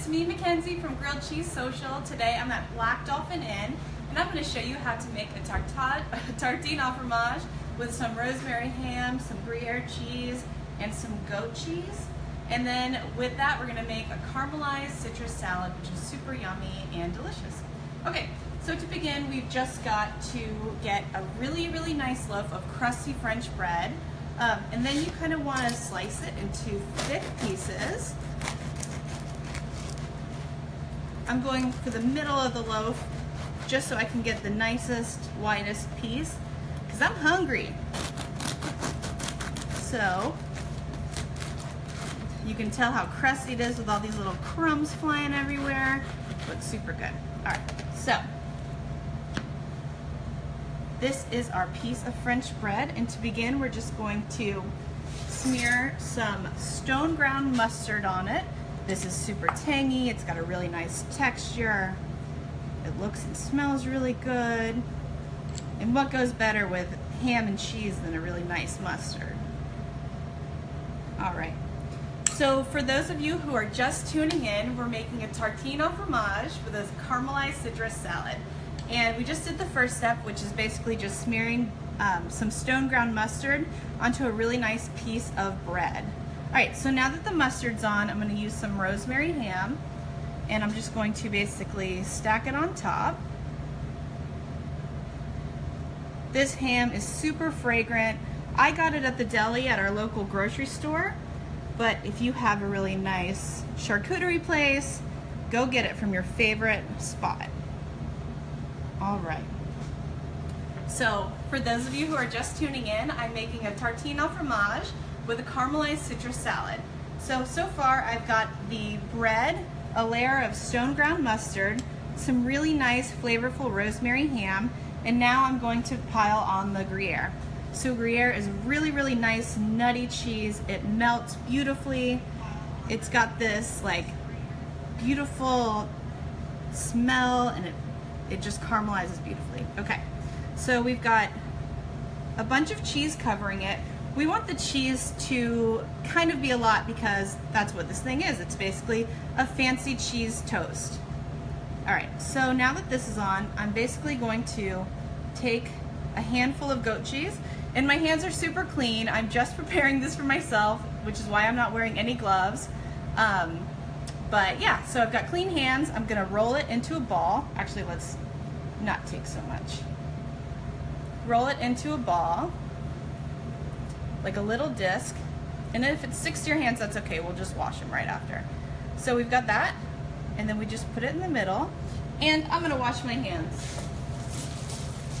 it's me, Mackenzie from Grilled Cheese Social. Today I'm at Black Dolphin Inn, and I'm going to show you how to make a tartine au fromage with some rosemary ham, some Gruyere cheese, and some goat cheese. And then with that, we're going to make a caramelized citrus salad, which is super yummy and delicious. Okay, so to begin, we've just got to get a really, really nice loaf of crusty French bread. And then you kind of want to slice it into thick pieces. I'm going for the middle of the loaf just so I can get the nicest, widest piece because I'm hungry. So you can tell how crusty it is with all these little crumbs flying everywhere. Looks super good. All right, so this is our piece of French bread, and to begin, we're just going to smear some stone ground mustard on it. This is super tangy, it's got a really nice texture. It looks and smells really good. And what goes better with ham and cheese than a really nice mustard? All right, so for those of you who are just tuning in, we're making a tartine au fromage with a caramelized citrus salad. And we just did the first step, which is basically just smearing some stone ground mustard onto a really nice piece of bread. All right, so now that the mustard's on, I'm gonna use some rosemary ham, and I'm just going to basically stack it on top. This ham is super fragrant. I got it at the deli at our local grocery store, but if you have a really nice charcuterie place, go get it from your favorite spot. All right, so for those of you who are just tuning in, I'm making a tartine au fromage with a caramelized citrus salad. So far I've got the bread, a layer of stone ground mustard, some really nice flavorful rosemary ham, and now I'm going to pile on the Gruyere. So Gruyere is really, really nice, nutty cheese. It melts beautifully. It's got this like beautiful smell, and it just caramelizes beautifully. Okay, so we've got a bunch of cheese covering it. We want the cheese to kind of be a lot because that's what this thing is. It's basically a fancy cheese toast. All right, so now that this is on, I'm basically going to take a handful of goat cheese, and my hands are super clean. I'm just preparing this for myself, which is why I'm not wearing any gloves. But yeah, so I've got clean hands. I'm gonna roll it into a ball. Actually, let's not take so much. Roll it into a ball, like a little disc. And then if it sticks to your hands, that's okay. We'll just wash them right after. So we've got that, and then we just put it in the middle. And I'm gonna wash my hands.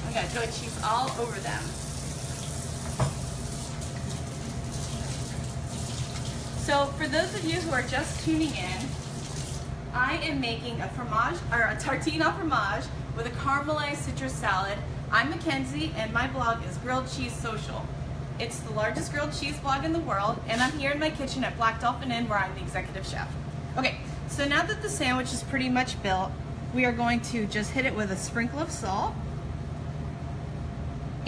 I got goat cheese all over them. So for those of you who are just tuning in, I am making a fromage, or a tartine au fromage with a caramelized citrus salad. I'm Mackenzie, and my blog is Grilled Cheese Social. It's the largest grilled cheese blog in the world, and I'm here in my kitchen at Black Dolphin Inn where I'm the executive chef. Okay, so now that the sandwich is pretty much built, we are going to just hit it with a sprinkle of salt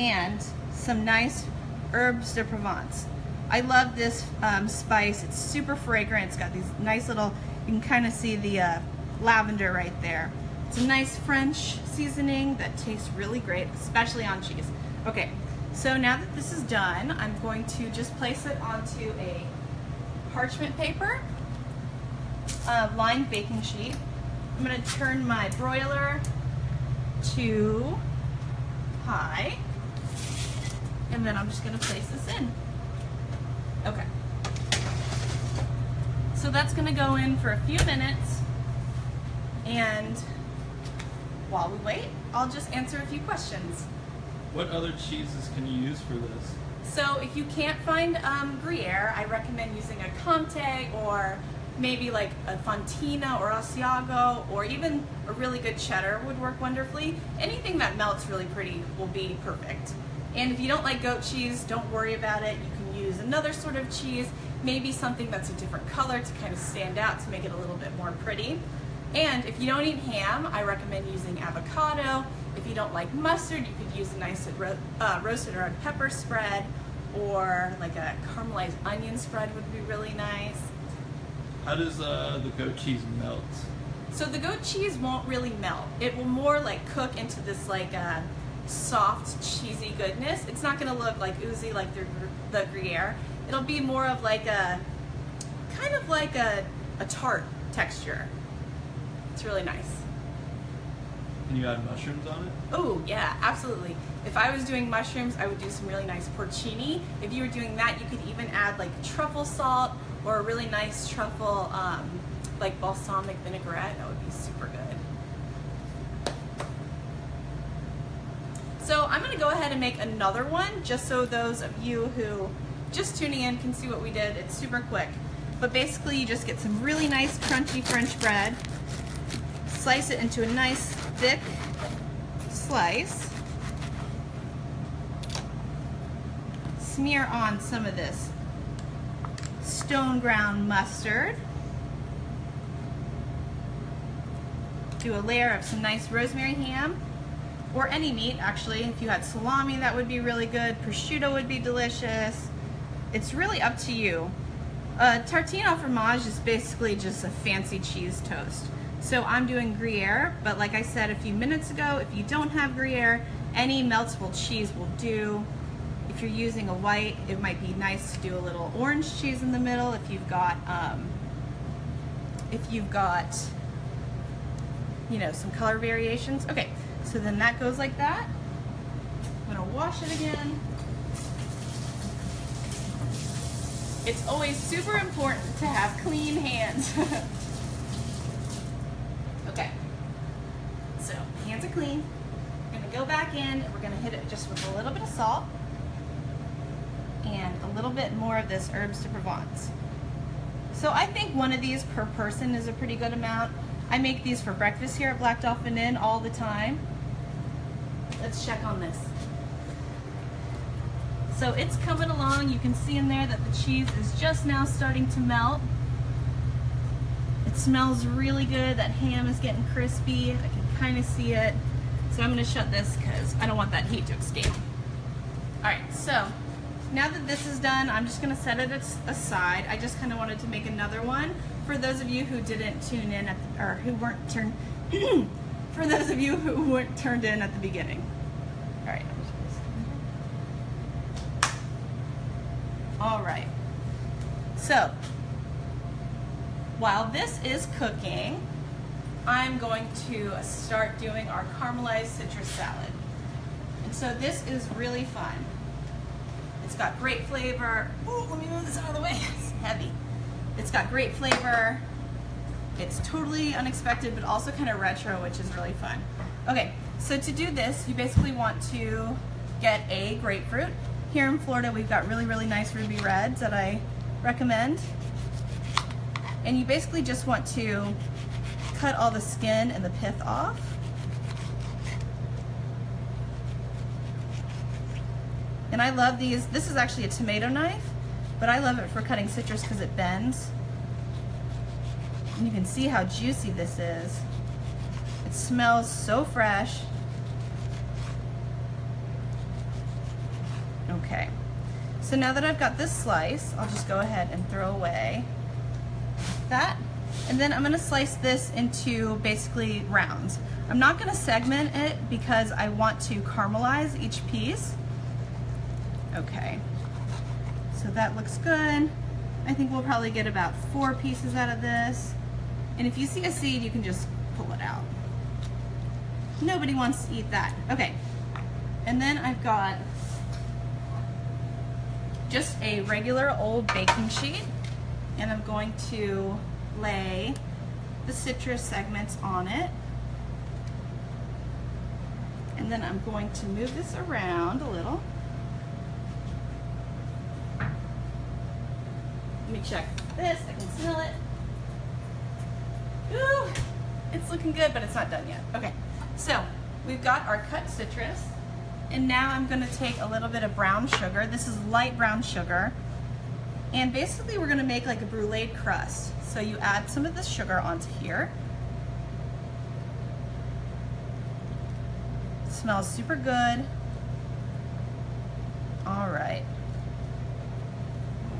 and some nice herbes de Provence. I love this spice. It's super fragrant. It's got these nice little, you can kind of see the lavender right there. It's a nice French seasoning that tastes really great, especially on cheese. Okay, so now that this is done, I'm going to just place it onto a parchment paper, lined baking sheet. I'm gonna turn my broiler to high, and then I'm just gonna place this in. Okay, so that's gonna go in for a few minutes, and while we wait, I'll just answer a few questions. What other cheeses can you use for this? So if you can't find Gruyere, I recommend using a Comté, or maybe like a Fontina or Asiago, or even a really good cheddar would work wonderfully. Anything that melts really pretty will be perfect. And if you don't like goat cheese, don't worry about it. You can use another sort of cheese, maybe something that's a different color to kind of stand out to make it a little bit more pretty. And if you don't eat ham, I recommend using avocado. If you don't like mustard, you could use a nice roasted red pepper spread, or like a caramelized onion spread would be really nice. How does the goat cheese melt? So the goat cheese won't really melt. It will more like cook into this like soft, cheesy goodness. It's not gonna look like oozy like the Gruyere. It'll be more of like a, kind of like a tart texture. It's really nice. Can you add mushrooms on it? Oh yeah, absolutely. If I was doing mushrooms, I would do some really nice porcini. If you were doing that, you could even add like truffle salt or a really nice truffle, like balsamic vinaigrette. That would be super good. So I'm gonna go ahead and make another one just so those of you who just tuning in can see what we did. It's super quick. But basically you just get some really nice crunchy French bread, slice it into a nice thick slice, smear on some of this stone ground mustard, do a layer of some nice rosemary ham, or any meat actually. If you had salami, that would be really good. Prosciutto would be delicious. It's really up to you. Tartine au fromage is basically just a fancy cheese toast. So I'm doing Gruyere, but like I said a few minutes ago, if you don't have Gruyere, any meltable cheese will do. If you're using a white, it might be nice to do a little orange cheese in the middle if you've got, you know, some color variations. Okay, so then that goes like that. I'm gonna wash it again. It's always super important to have clean hands. Okay, so hands are clean. We're gonna go back in and we're gonna hit it just with a little bit of salt and a little bit more of this herbes de Provence. So I think one of these per person is a pretty good amount. I make these for breakfast here at Black Dolphin Inn all the time. Let's check on this. So it's coming along. You can see in there that the cheese is just now starting to melt. It smells really good. That ham is getting crispy. I can kind of see it. So I'm going to shut this because I don't want that heat to escape. All right, so now that this is done, I'm just going to set it aside. I just kind of wanted to make another one for those of you who didn't tune in at the, or who weren't turned for those of you who weren't turned in at the beginning. All right. All right. So while this is cooking, I'm going to start doing our caramelized citrus salad. And so this is really fun. It's got great flavor. Ooh, let me move this out of the way. It's heavy. It's got great flavor. It's totally unexpected, but also kind of retro, which is really fun. Okay, so to do this, you basically want to get a grapefruit. Here in Florida, we've got really, really nice ruby reds that I recommend. And you basically just want to cut all the skin and the pith off. And I love these. This is actually a tomato knife, but I love it for cutting citrus because it bends. And you can see how juicy this is. It smells so fresh. Okay, so now that I've got this slice, I'll just go ahead and throw away that. And then I'm gonna slice this into basically rounds. I'm not gonna segment it because I want to caramelize each piece. Okay, so that looks good. I think we'll probably get about 4 pieces out of this. And if you see a seed, you can just pull it out. Nobody wants to eat that. Okay, and then I've got just a regular old baking sheet, and I'm going to lay the citrus segments on it. And then I'm going to move this around a little. Let me check this, I can smell it. Ooh, it's looking good, but it's not done yet. Okay, so we've got our cut citrus, and now I'm gonna take a little bit of brown sugar. This is light brown sugar. And basically we're gonna make like a brulee crust. So you add some of the sugar onto here. It smells super good. All right.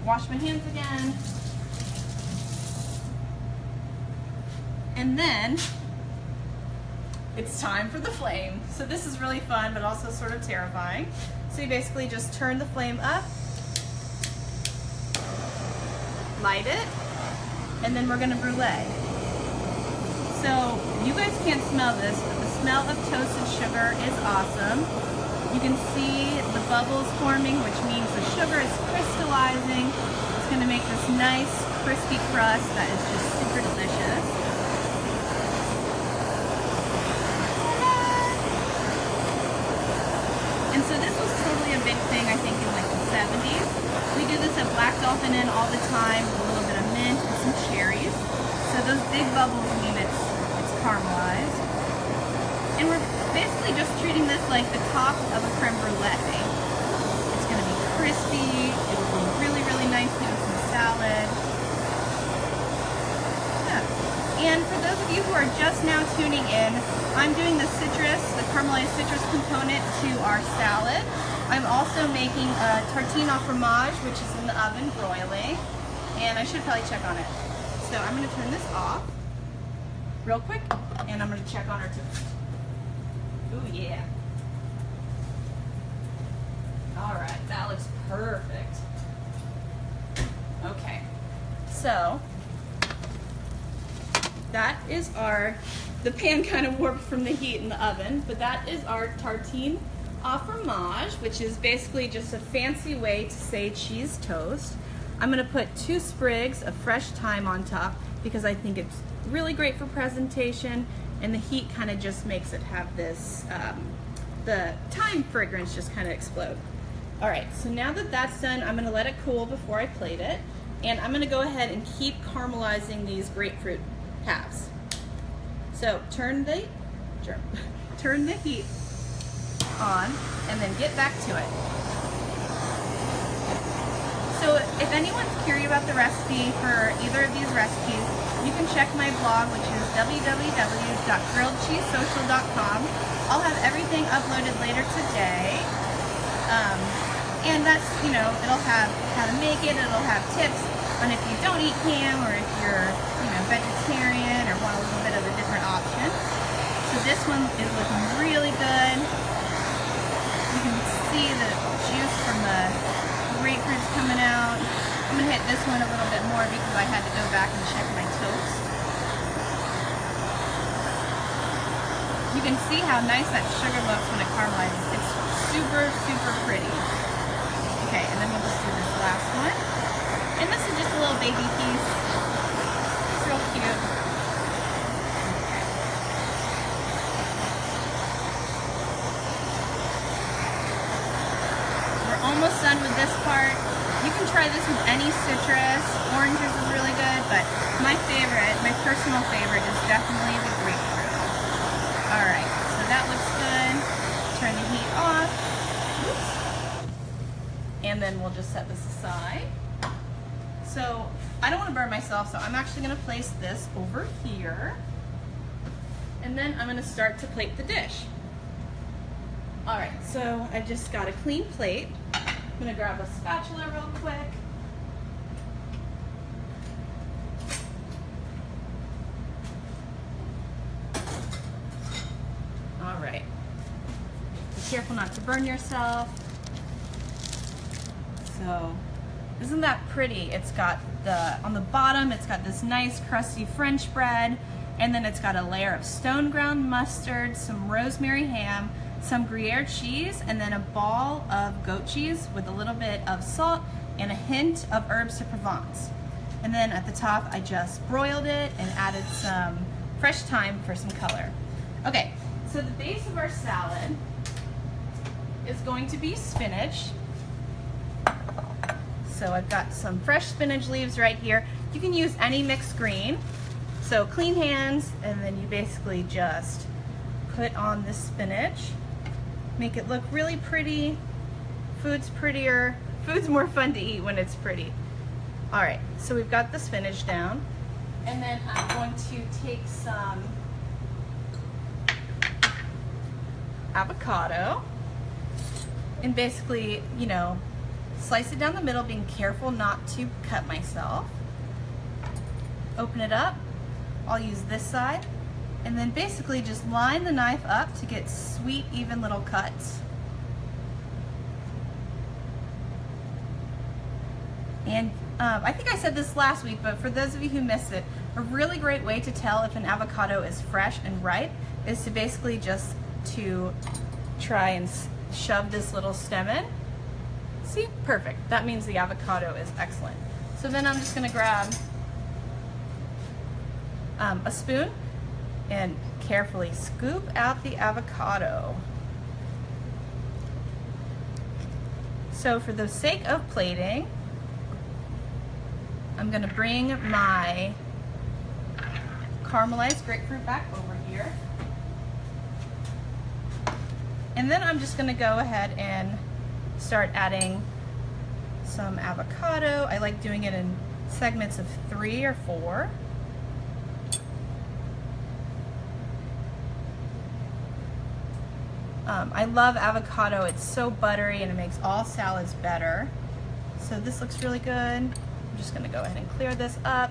Wash my hands again. And then it's time for the flame. So this is really fun, but also sort of terrifying. So you basically just turn the flame up, light it, and then we're gonna brulee. So you guys can't smell this, but the smell of toasted sugar is awesome. You can see the bubbles forming, which means the sugar is crystallizing. It's gonna make this nice, crispy crust that is just super delicious. And so this was totally a big thing, I think, in like the 70s. We do this at Black Dolphin Inn all the time with a little bit of mint and some cherries. So those big bubbles mean it's caramelized. And we're basically just treating this like the top of a creme brulee. It's going to be crispy. It will go really, really nicely with some salad. Yeah. And for those of you who are just now tuning in, I'm doing the caramelized citrus component to our salad. I'm also making a tartine au fromage, which is in the oven broiling. And I should probably check on it. So I'm going to turn this off real quick, and I'm going to check on our toast. Ooh, yeah. All right, that looks perfect. Okay, so that is the pan kind of warped from the heat in the oven, but that is our tartine au fromage, which is basically just a fancy way to say cheese toast. I'm gonna put 2 sprigs of fresh thyme on top because I think it's really great for presentation, and the heat kind of just makes it have this, the thyme fragrance just kind of explode. All right, so now that that's done, I'm gonna let it cool before I plate it, and I'm gonna go ahead and keep caramelizing these grapefruit halves. So turn the heat on, and then get back to it. So if anyone's curious about the recipe for either of these recipes, you can check my blog, which is www.grilledcheesesocial.com. I'll have everything uploaded later today. And that's, it'll have how to make it, it'll have tips on if you don't eat ham, or if you're, vegetarian or want a little bit of a different option. So this one is looking really good. You can see the juice from the grapefruit's coming out. I'm gonna hit this one a little bit more because I had to go back and check my toast. You can see how nice that sugar looks when it caramelizes. It's super, super pretty. Okay, and then we'll just do this last one. And this is just a little baby piece. It's real cute. Okay. We're almost done with this part. You can try this with any citrus. Oranges is really good, but my personal favorite is definitely the grapefruit. Alright, so that looks good. Turn the heat off. Oops. And then we'll just set this aside. So I don't want to burn myself, so I'm actually going to place this over here. And then I'm going to start to plate the dish. Alright, so I just got a clean plate. I'm going to grab a spatula real quick. Alright. Be careful not to burn yourself. So, isn't that pretty? It's got on the bottom, it's got this nice crusty French bread, and then it's got a layer of stone ground mustard, some rosemary ham, some Gruyere cheese, and then a ball of goat cheese with a little bit of salt and a hint of herbes de Provence. And then at the top, I just broiled it and added some fresh thyme for some color. Okay, so the base of our salad is going to be spinach. So I've got some fresh spinach leaves right here. You can use any mixed green. So clean hands, and then you basically just put on this spinach. Make it look really pretty. Food's prettier. Food's more fun to eat when it's pretty. All right, so we've got the spinach down. And then I'm going to take some avocado and basically, slice it down the middle, being careful not to cut myself. Open it up, I'll use this side, and then basically just line the knife up to get sweet, even little cuts. And I think I said this last week, but for those of you who missed it, a really great way to tell if an avocado is fresh and ripe is to basically just to try and shove this little stem in. See, perfect. That means the avocado is excellent. So then I'm just gonna grab a spoon and carefully scoop out the avocado. So for the sake of plating, I'm gonna bring my caramelized grapefruit back over here. And then I'm just gonna go ahead and start adding some avocado. I like doing it in segments of 3 or 4. I love avocado. It's so buttery and it makes all salads better. So this looks really good. I'm just gonna go ahead and clear this up.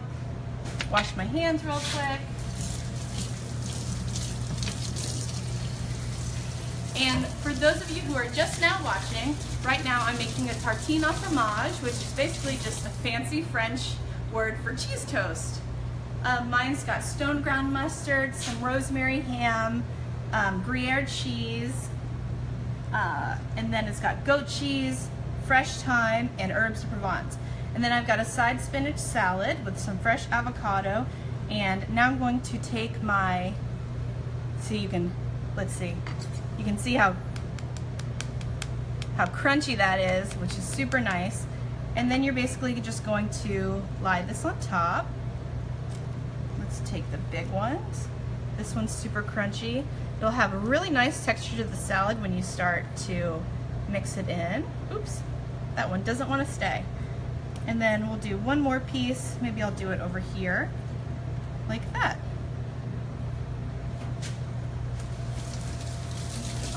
Wash my hands real quick. And for those of you who are just now watching, right now I'm making a tartine au fromage, which is basically just a fancy French word for cheese toast. Mine's got stone ground mustard, some rosemary ham, Gruyere cheese, and then it's got goat cheese, fresh thyme, and herbs de Provence. And then I've got a side spinach salad with some fresh avocado. And now I'm going to take my, let's see, you can see how crunchy that is, which is super nice. And then you're basically just going to lie this on top. Let's take the big ones. This one's super crunchy. It'll have a really nice texture to the salad when you start to mix it in. Oops, that one doesn't want to stay. And then we'll do one more piece. Maybe I'll do it over here, like that.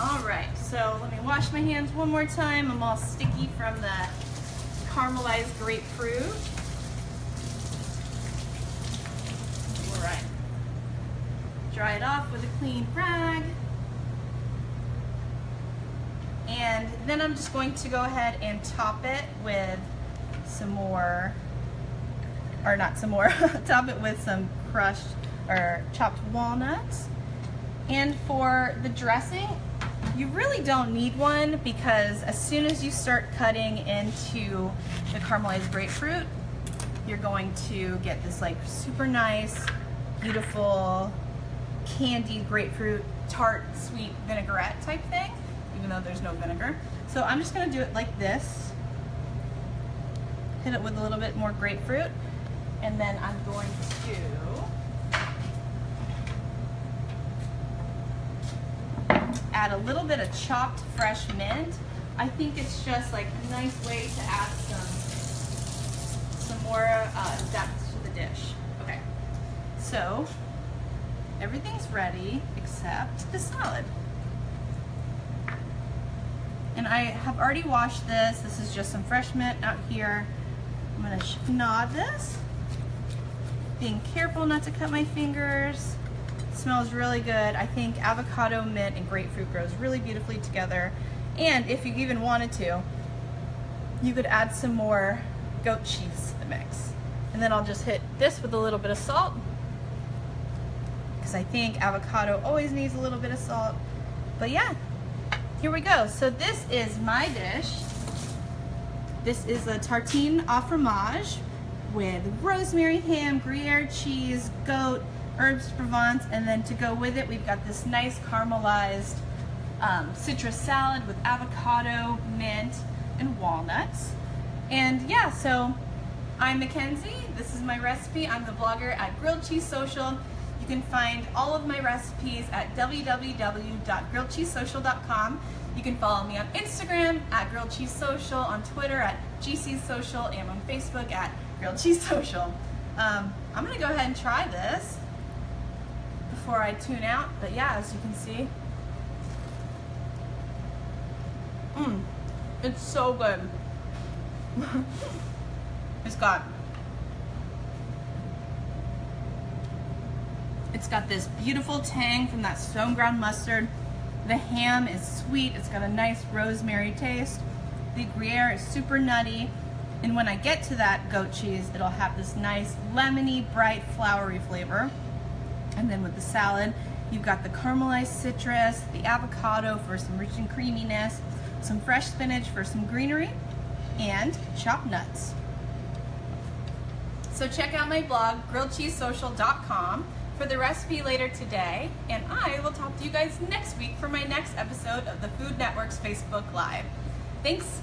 All right, so let me wash my hands one more time. I'm all sticky from the caramelized grapefruit. All right. Dry it off with a clean rag. And then I'm just going to go ahead and top it with some more, or not some more, top it with some crushed or chopped walnuts. And for the dressing, you really don't need one, because as soon as you start cutting into the caramelized grapefruit, you're going to get this like super nice, beautiful, candied grapefruit, tart, sweet vinaigrette type thing, even though there's no vinegar. So I'm just gonna do it like this. Hit it with a little bit more grapefruit, and then I'm going to add a little bit of chopped fresh mint. I think it's just like a nice way to add some more depth to the dish. Okay, so everything's ready except the salad. And I have already washed this. This is just some fresh mint out here. I'm gonna nod this, being careful not to cut my fingers. It smells really good. I think avocado, mint, and grapefruit grows really beautifully together. And if you even wanted to, you could add some more goat cheese to the mix. And then I'll just hit this with a little bit of salt, because I think avocado always needs a little bit of salt. But yeah, here we go. So this is my dish. This is a tartine au fromage with rosemary ham, Gruyere cheese, goat, herbs de Provence, and then to go with it, we've got this nice caramelized citrus salad with avocado, mint, and walnuts. And yeah, so I'm Mackenzie. This is my recipe. I'm the blogger at Grilled Cheese Social. You can find all of my recipes at www.grilledcheesesocial.com. You can follow me on Instagram at Grilled Cheese Social, on Twitter at GC Social, and on Facebook at Grilled Cheese Social. I'm gonna go ahead and try this before I tune out. But yeah, as you can see, it's so good. It's got It's got this beautiful tang from that stone ground mustard. The ham is sweet. It's got a nice rosemary taste. The Gruyere is super nutty. And when I get to that goat cheese, it'll have this nice lemony, bright, flowery flavor. And then with the salad, you've got the caramelized citrus, the avocado for some rich and creaminess, some fresh spinach for some greenery, and chopped nuts. So check out my blog, grilledcheesesocial.com, for the recipe later today, and I will talk to you guys next week for my next episode of the Food Network's Facebook Live. Thanks.